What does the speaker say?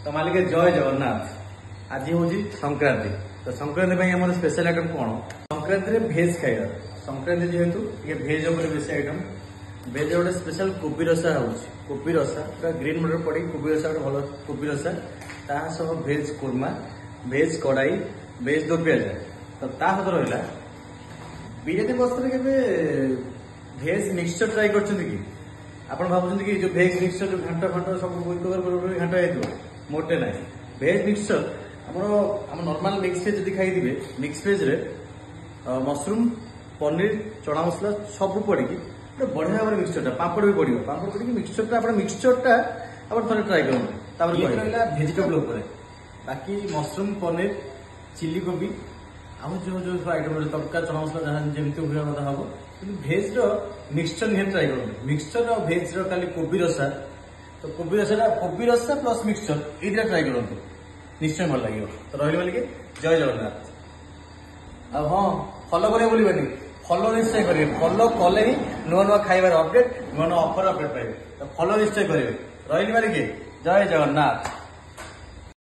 तो मालिक जय जगन्नाथ। आज हूँ संक्रांति। तो संक्रांति आम स्पेशल आइटम कौन? संक्रांति भेज खाइबा। संक्रांति जेहेतु ये भेज बेसी आइटम। भेज गोटे स्पेशल कोबी रसा हो कोबी रसा पूरा ग्रीन मटर पड़ी कोबी रसा गोटे भल कोबी रसा तासह भेज कुर्मा भेज कड़ाई भेज दो पियाज। तो ता सहित रहा बिरयानी बस्तर के भेज मिक्सचर ट्राई कर आप भावुं कि जो भेज मिक्सचर जो घाट फाट सब घाट है मोटे ना भेज मिक्सचर आम नॉर्मल मिक्स भेज जब खाई मिक्स भेज रे मशरूम पनीर चना मसला सब पड़ी बढ़िया भाव मिक्सचर पापड़ भी पड़ो पापड़ पड़ी मिक्सचरटा आप थे ट्राई करें भेजिटेबल बाकी मशरूम पनीर चिली कोबी आम जो जो आइटम तड़का चना मसला जहाँ जमी हुआ कथा हम कि भेज मिक्सचर निहाती ट्राई करें मिक्सचर और भेज खाली कोबी रसा। तो कोबी रसा प्लस मिक्सचर ये ट्राई करूँ निश्चय भल लगे। तो रही बोलिके जय जगन्नाथ। अब हाँ फॉलो करें बोलवानी फॉलो निश्चय करेंगे फॉलो कले ही नुआ नुआ खाइबार अपडेट नुआ नुआ ऑफर अपडेट पाइबे। तो फॉलो निश्चय करेंगे रही बोलिके जय जगन्नाथ।